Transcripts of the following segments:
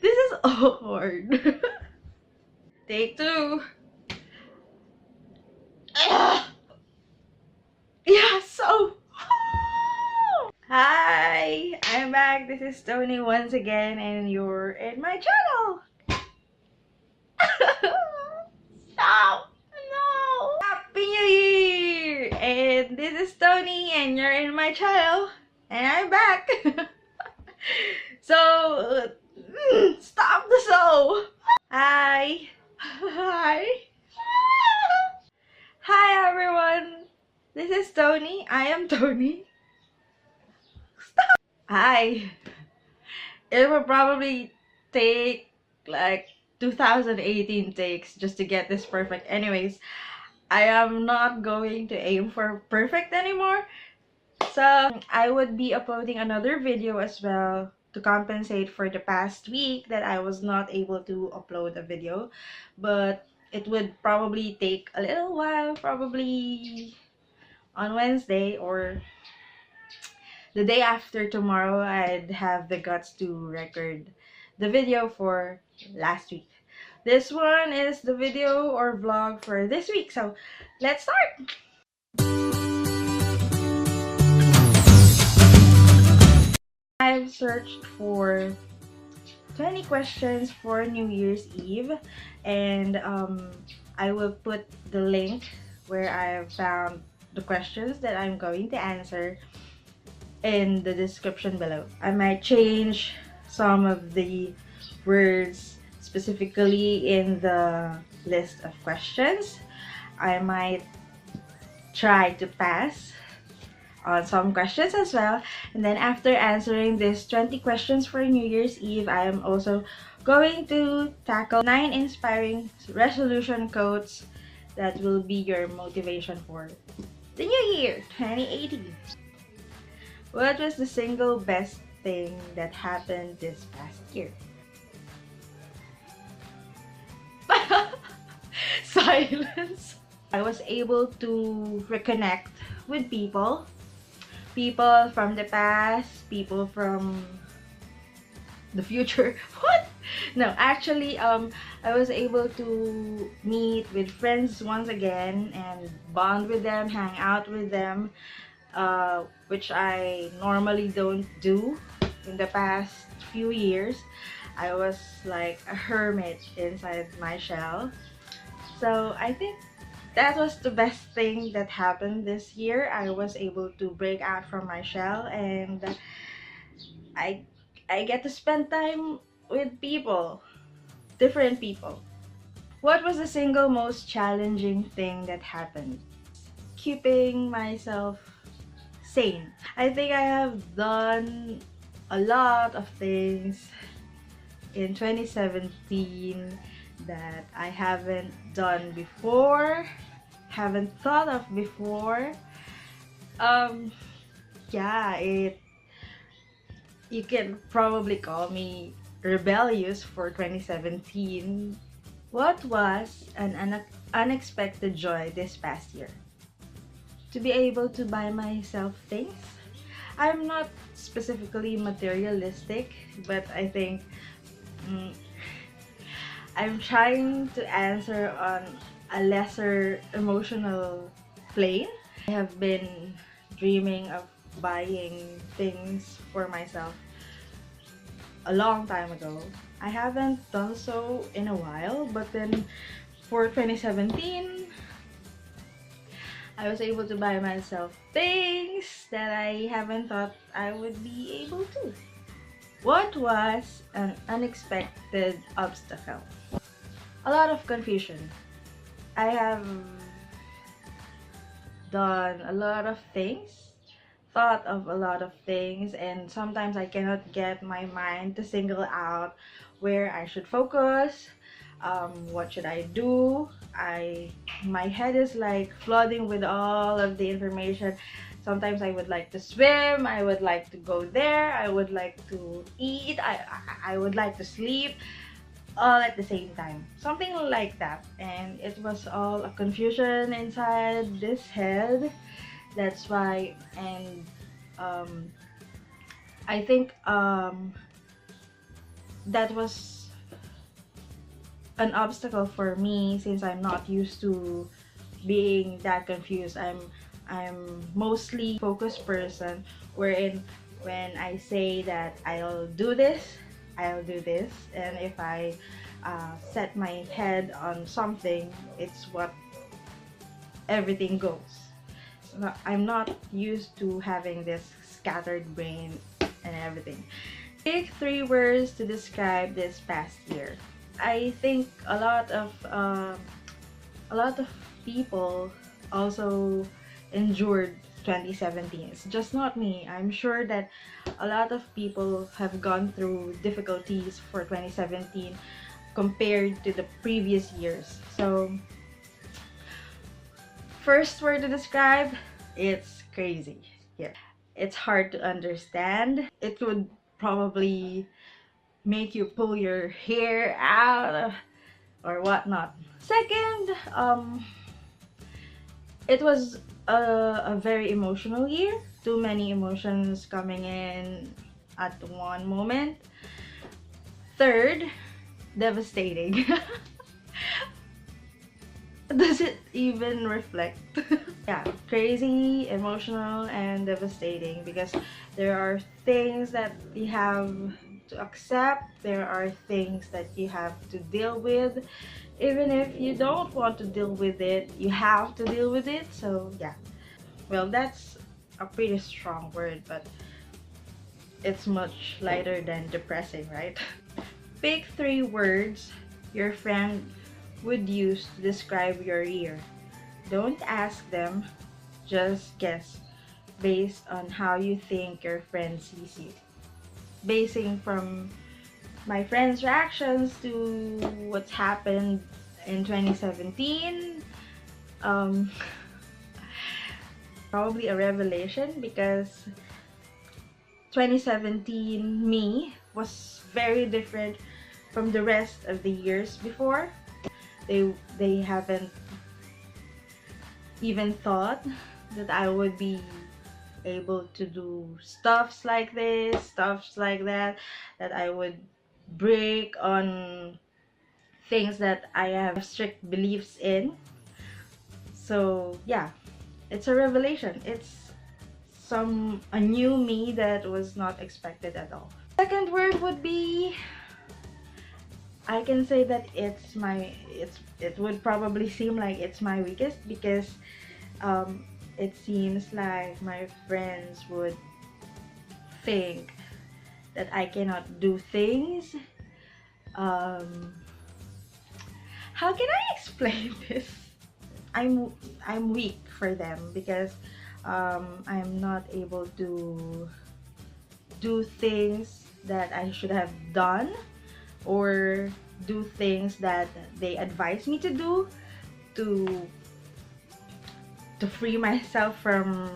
This is awkward. Take two. Yeah, so. Hi, I'm back. This is Tony once again, and you're in my channel. Stop! No! Happy New Year! And this is Tony, and you're in my channel, and I'm back. So, stop the show. Hi. Hi. Hi everyone. This is Tony. I am Tony. Stop. Hi. It will probably take like 2018 takes just to get this perfect. Anyways, I am not going to aim for perfect anymore. So I would be uploading another video as well to compensate for the past week that I was not able to upload a video. But it would probably take a little while, probably on Wednesday or the day after tomorrow. I'd have the guts to record the video for last week. This one is the video or vlog for this week. So let's start! I've searched for 20 questions for New Year's Eve, and I will put the link where I found the questions that I'm going to answer in the description below. I might change some of the words specifically in the list of questions. I might try to pass on some questions as well, and then after answering these 20 questions for New Year's Eve, I am also going to tackle 9 inspiring resolution quotes that will be your motivation for the new year 2018. What was the single best thing that happened this past year? Silence. I was able to reconnect with people from the past, people from the future. What? No, actually, I was able to meet with friends once again and bond with them, hang out with them, which I normally don't do in the past few years. I was like a hermit inside my shell. So I think that was the best thing that happened this year. I was able to break out from my shell, and I get to spend time with people, different people. What was the single most challenging thing that happened? Keeping myself sane. I think I have done a lot of things in 2017 that I haven't done before, haven't thought of before. Yeah, you can probably call me rebellious for 2017. What was an unexpected joy this past year? To be able to buy myself things. I'm not specifically materialistic, but I think I'm trying to answer on a lesser emotional plane. I have been dreaming of buying things for myself a long time ago. I haven't done so in a while, but then for 2017, I was able to buy myself things that I haven't thought I would be able to. What was an unexpected obstacle? A lot of confusion. I have done a lot of things, thought of a lot of things, and sometimes I cannot get my mind to single out where I should focus, what should I do. My head is like flooding with all of the information. Sometimes I would like to swim, I would like to go there, I would like to eat, I would like to sleep, all at the same time. Something like that. And it was all a confusion inside this head. That's why, and I think that was an obstacle for me since I'm not used to being that confused. I'm mostly focused person, wherein when I say that I'll do this, I'll do this, and if I set my head on something, it's what everything goes. So I'm not used to having this scattered brain and everything. Pick 3 words to describe this past year. I think a lot of people also endured 2017. It's just not me. I'm sure that a lot of people have gone through difficulties for 2017 compared to the previous years. So, first word to describe, it's crazy. Yeah. It's hard to understand. It would probably make you pull your hair out or whatnot. Second, it was a very emotional year. Too many emotions coming in at one moment. Third, devastating. Does it even reflect? Yeah, crazy, emotional, and devastating, because there are things that you have to accept, there are things that you have to deal with. Even if you don't want to deal with it, you have to deal with it. So yeah, well, that's a pretty strong word, but it's much lighter than depressing, right? Pick 3 words your friend would use to describe your year. Don't ask them, just guess based on how you think your friend sees you. Basing from my friend's reactions to what's happened in 2017, probably a revelation, because 2017 me was very different from the rest of the years before. They haven't even thought that I would be able to do stuffs like this, stuffs like that, that I would break on things that I have strict beliefs in. So yeah, it's a revelation. It's a new me that was not expected at all. Second word would be, I can say that it would probably seem like it's my weakest, because it seems like my friends would think that I cannot do things. How can I explain this? I'm weak for them, because I'm not able to do things that I should have done, or do things that they advise me to do to free myself from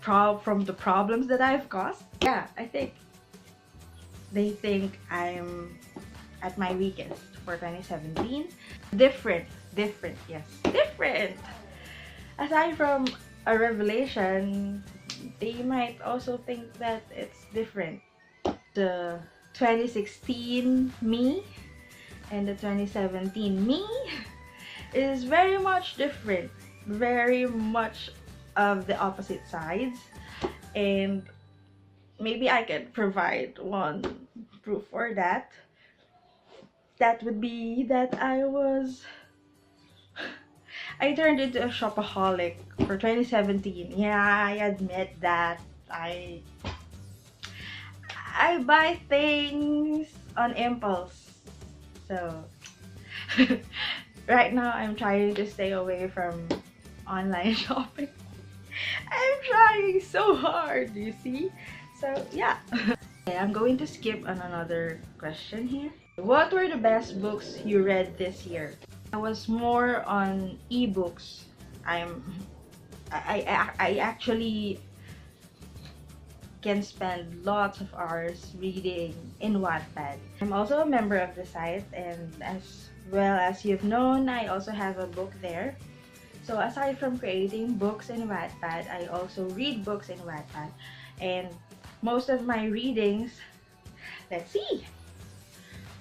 the problems that I've caused. Yeah, I think they think I'm at my weakest for 2017. Different, yes, different. Aside from a revelation, they might also think that it's different. The 2016 me and the 2017 me is very much different, very much of the opposite sides. And maybe I can provide one proof for that. That would be that I turned into a shopaholic for 2017. Yeah, I admit that I buy things on impulse. So right now I'm trying to stay away from online shopping. I'm trying so hard, you see? So yeah. Okay, I'm going to skip on another question here. What were the best books you read this year? I was more on ebooks. I actually can spend lots of hours reading in Wattpad. I'm also a member of the site, and as well as you've known, I also have a book there. So aside from creating books in Wattpad, I also read books in Wattpad. And most of my readings, let's see,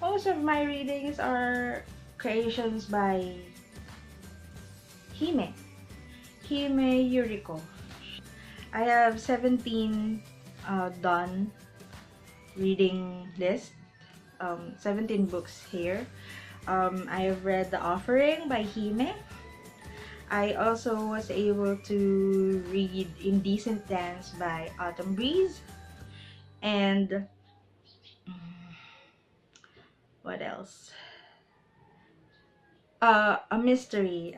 Most of my readings are creations by Hime. Hime Yuriko. I have 17 done reading list. 17 books here. I have read The Offering by Hime. I also was able to read Indecent Dance by Autumn Breeze. And what else? A mystery.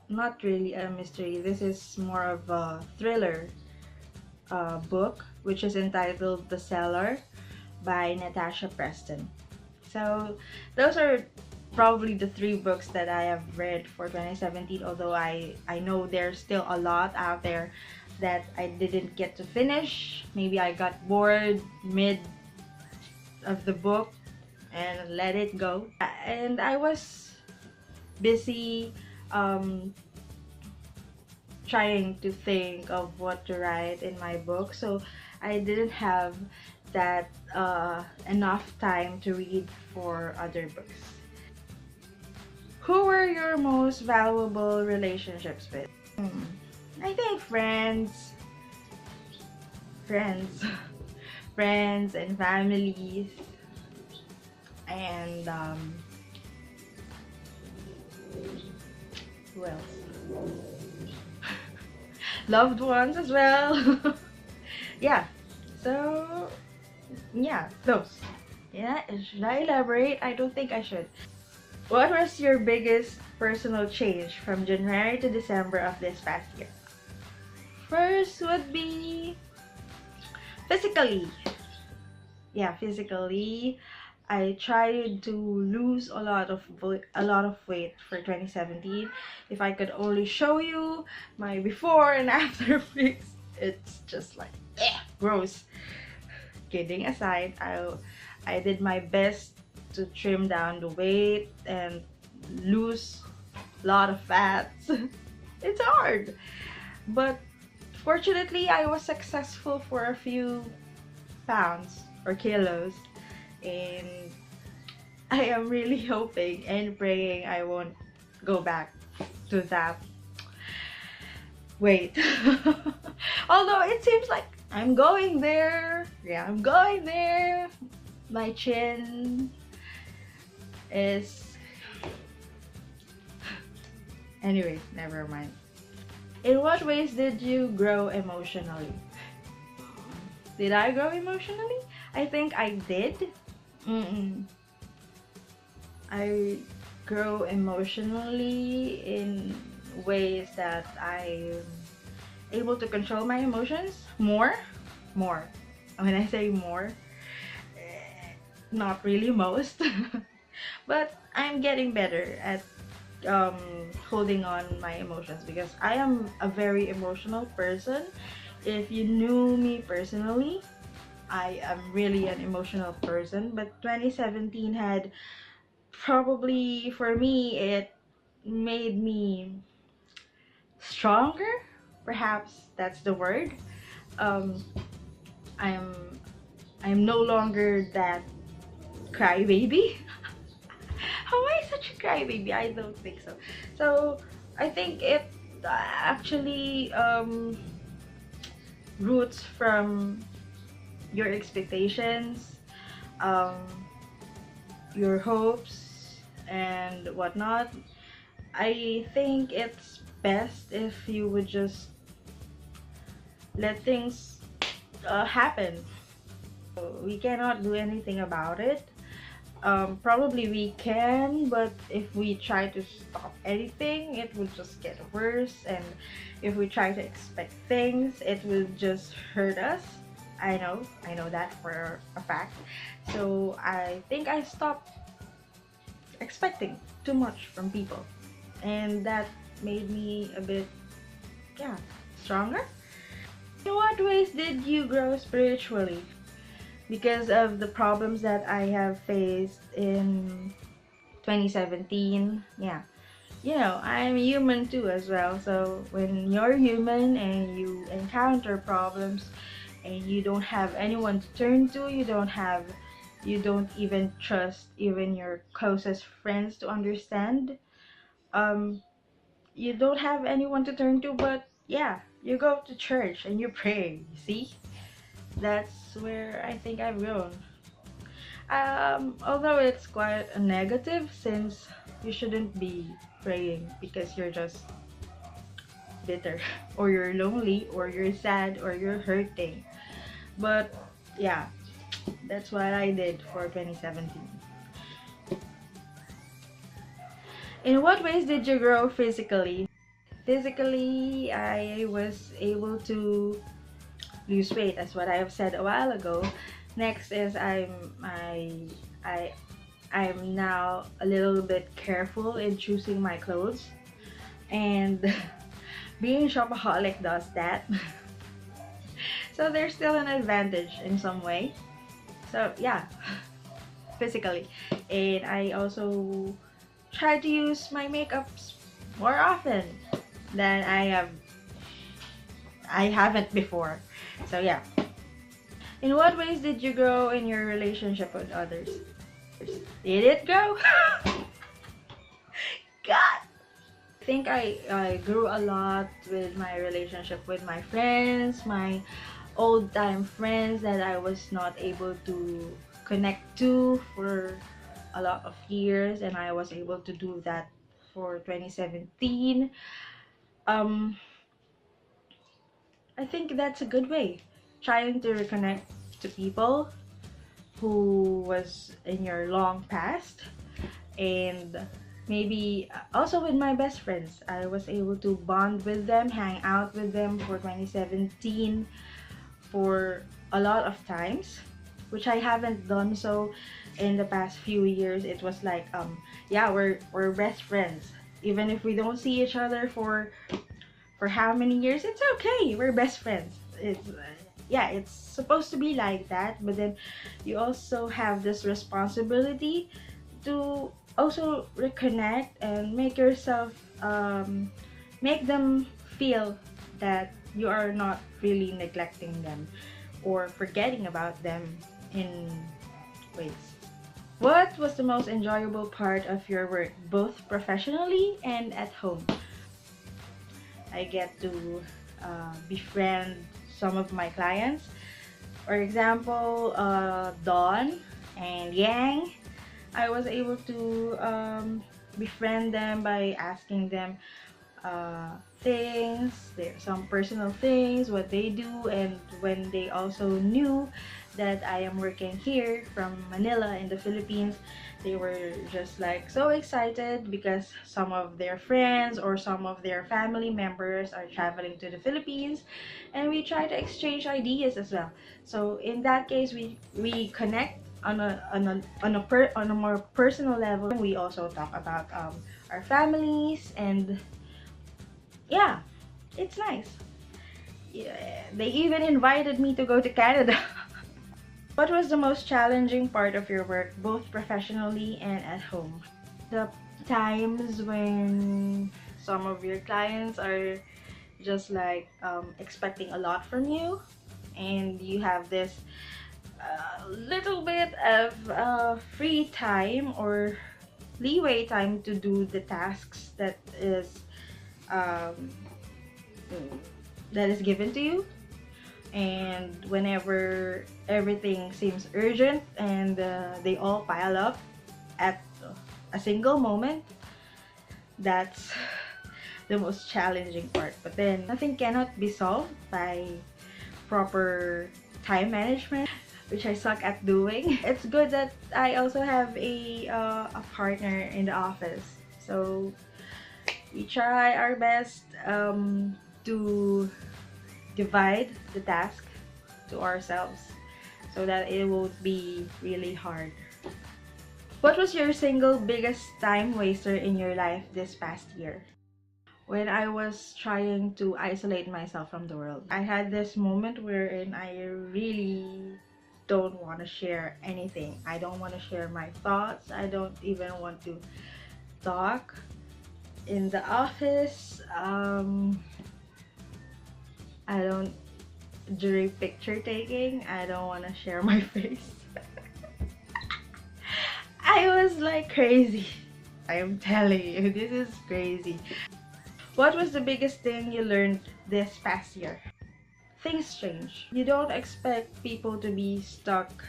Not really a mystery. This is more of a thriller book, which is entitled The Cellar by Natasha Preston. So those are probably the 3 books that I have read for 2017, although I know there's still a lot out there that I didn't get to finish. Maybe I got bored mid of the book and let it go. And I was busy trying to think of what to write in my book, so I didn't have that enough time to read for other books. Who were your most valuable relationships with? I think friends, friends and families, and who else? Loved ones as well. Yeah, so yeah, those. Yeah, should I elaborate? I don't think I should. What was your biggest personal change from January to December of this past year? First would be physically. Yeah, physically. I tried to lose a lot of weight for 2017. If I could only show you my before and after pics, it's just like gross. Kidding aside, I did my best to trim down the weight and lose a lot of fats. It's hard, but fortunately I was successful for a few pounds or kilos, and I am really hoping and praying I won't go back to that weight. Although it seems like I'm going there. Yeah, I'm going there. My chin is... Anyway, never mind. In what ways did you grow emotionally? Did I grow emotionally? I think I did. I grow emotionally in ways that I'm able to control my emotions more. When I say more, not really most, but I'm getting better at holding on my emotions, because I am a very emotional person. If you knew me personally, I am really an emotional person, but 2017 had probably, for me, it made me stronger, perhaps that's the word. I'm no longer that crybaby. How am I such a crybaby? I don't think so. So I think it actually roots from your expectations, your hopes, and whatnot. I think it's best if you would just let things happen. We cannot do anything about it. Probably we can, but if we try to stop anything, it will just get worse, and if we try to expect things, it will just hurt us. I know that for a fact. So I think I stopped expecting too much from people, and that made me a bit, yeah, stronger. In what ways did you grow spiritually? Because of the problems that I have faced in 2017, yeah. You know, I'm human too as well. So when you're human and you encounter problems and you don't have anyone to turn to, you don't have you don't even trust even your closest friends to understand. um you don't have anyone to turn to, but yeah, you go to church and you pray. See, that's where I think I've grown. Although it's quite a negative, since you shouldn't be praying because you're just bitter or you're lonely or you're sad or you're hurting. But yeah, that's what I did for 2017. In what ways did you grow physically? Physically, I was able to lose weight, as what I have said a while ago. Next is I I'm now a little bit careful in choosing my clothes, and being shopaholic does that. So there's still an advantage in some way. So yeah, physically. And I also try to use my makeups more often than I haven't before. So yeah. In what ways did you grow in your relationship with others? Did it grow? God! I think I grew a lot with my relationship with my friends, my old time friends that I was not able to connect to for a lot of years, and I was able to do that for 2017. um I think that's a good way, trying to reconnect to people who was in your long past. And maybe also with my best friends, I was able to bond with them, hang out with them for 2017 for a lot of times, which I haven't done so in the past few years. It was like, yeah, we're best friends even if we don't see each other for how many years. It's okay, we're best friends. It's yeah, it's supposed to be like that, but then you also have this responsibility to also reconnect and make yourself, make them feel that you are not really neglecting them or forgetting about them in ways. What was the most enjoyable part of your work, both professionally and at home? I get to befriend some of my clients. For example, Dawn and Yang. I was able to befriend them by asking them things, some personal things, what they do, and when they also knew that I am working here from Manila in the Philippines, they were just like so excited because some of their friends or some of their family members are traveling to the Philippines, and we try to exchange ideas as well. So in that case, we connect on a more personal level. We also talk about our families, and yeah, it's nice. Yeah, they even invited me to go to Canada. What was the most challenging part of your work, both professionally and at home? The times when some of your clients are just like expecting a lot from you, and you have this little bit of free time or leeway time to do the tasks um, that is given to you. And whenever everything seems urgent and they all pile up at a single moment, that's the most challenging part. But then nothing cannot be solved by proper time management, which I suck at doing. It's good that I also have a partner in the office, so we try our best to divide the task to ourselves so that it won't be really hard. What was your single biggest time waster in your life this past year? When I was trying to isolate myself from the world, I had this moment wherein I really don't want to share anything. I don't want to share my thoughts. I don't even want to talk in the office. I don't, during picture taking, I don't want to share my face. I was like crazy. I am telling you, this is crazy. What was the biggest thing you learned this past year? Things change. You don't expect people to be stuck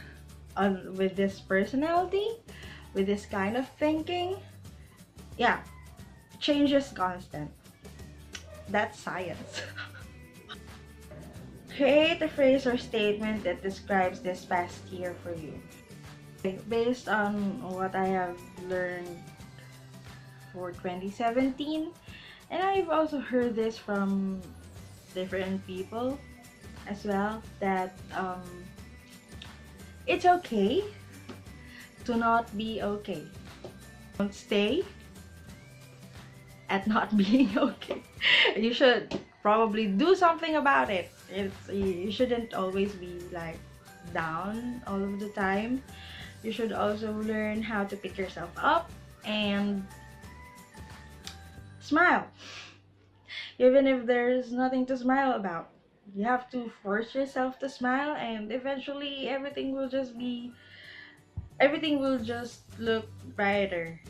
with this personality, with this kind of thinking. Yeah, change is constant. That's science. Create a phrase or statement that describes this past year for you. Based on what I have learned for 2017, and I've also heard this from different people as well, that it's okay to not be okay. Don't stay at not being okay. You should probably do something about it. You shouldn't always be like down all of the time. You should also learn how to pick yourself up and smile, even if there's nothing to smile about. You have to force yourself to smile, and eventually everything will just look brighter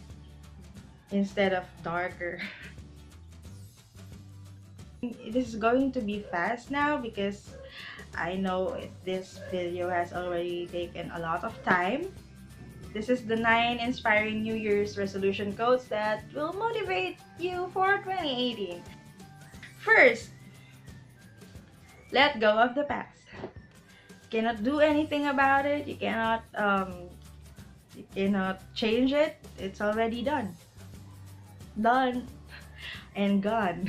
instead of darker. This is going to be fast now because I know this video has already taken a lot of time. This is the 9 inspiring New Year's resolution quotes that will motivate you for 2018. First, let go of the past. You cannot do anything about it. You cannot change it. It's already done. Done and gone.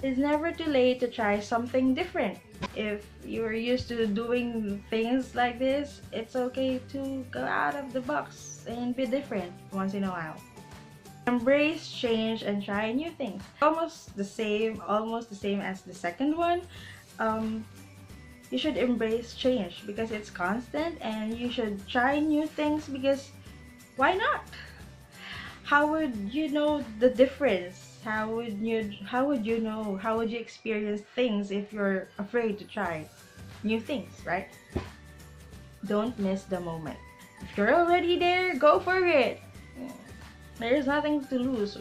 It's never too late to try something different. If you're used to doing things like this, it's okay to go out of the box and be different once in a while. Embrace change and try new things. Almost the same as the second one. You should embrace change because it's constant, and you should try new things because why not? How would you know the difference? How would you experience things if you're afraid to try new things, right? Don't miss the moment. If you're already there, go for it. There's nothing to lose.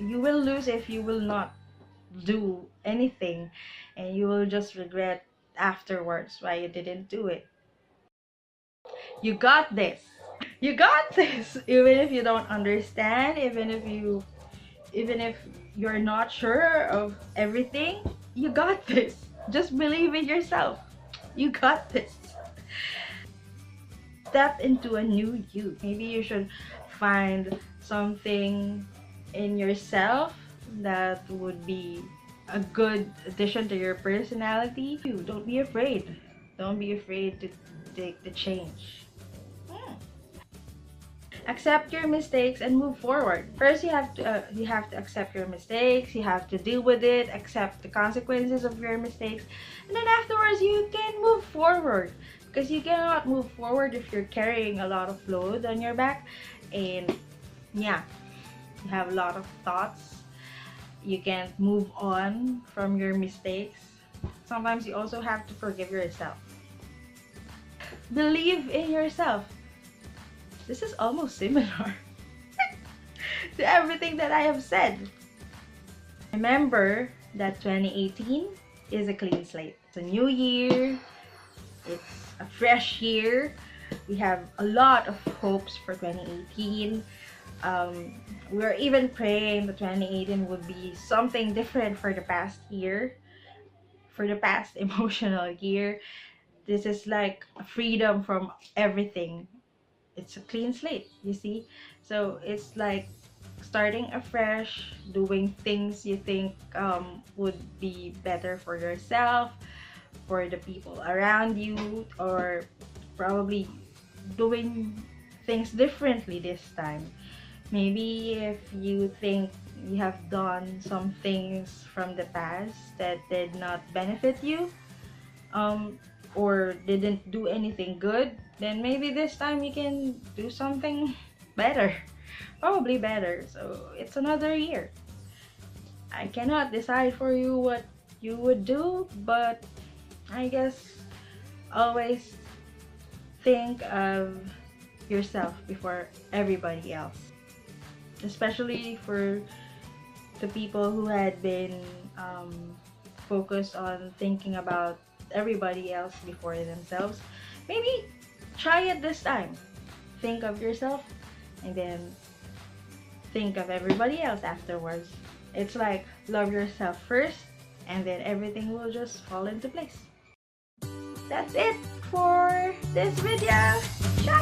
You will lose if you will not do anything, and you will just regret afterwards why you didn't do it. You got this. You got this. Even if you don't understand, even if you're not sure of everything, you got this. Just believe in yourself. You got this. Step into a new you. Maybe you should find something in yourself that would be a good addition to your personality. Don't be afraid. Don't be afraid to take the change. Accept your mistakes and move forward. First, you have to accept your mistakes. You have to deal with it, accept the consequences of your mistakes, and then afterwards you can move forward. Because you cannot move forward if you're carrying a lot of load on your back, and yeah, you have a lot of thoughts. You can't move on from your mistakes. Sometimes you also have to forgive yourself. Believe in yourself. This is almost similar to everything that I have said. Remember that 2018 is a clean slate. It's a new year. It's a fresh year. We have a lot of hopes for 2018. We're even praying that 2018 would be something different for the past year, for the past emotional year. This is like a freedom from everything. It's a clean slate, you see? So it's like starting afresh, doing things you think would be better for yourself, for the people around you, or probably doing things differently this time. Maybe if you think you have done some things from the past that did not benefit you, or didn't do anything good, then maybe this time you can do something better, probably better. So it's another year. I cannot decide for you what you would do, but I guess always think of yourself before everybody else. Especially for the people who had been focused on thinking about everybody else before themselves. Maybe try it this time. Think of yourself and then think of everybody else afterwards. It's like love yourself first and then everything will just fall into place. That's it for this video. Ciao!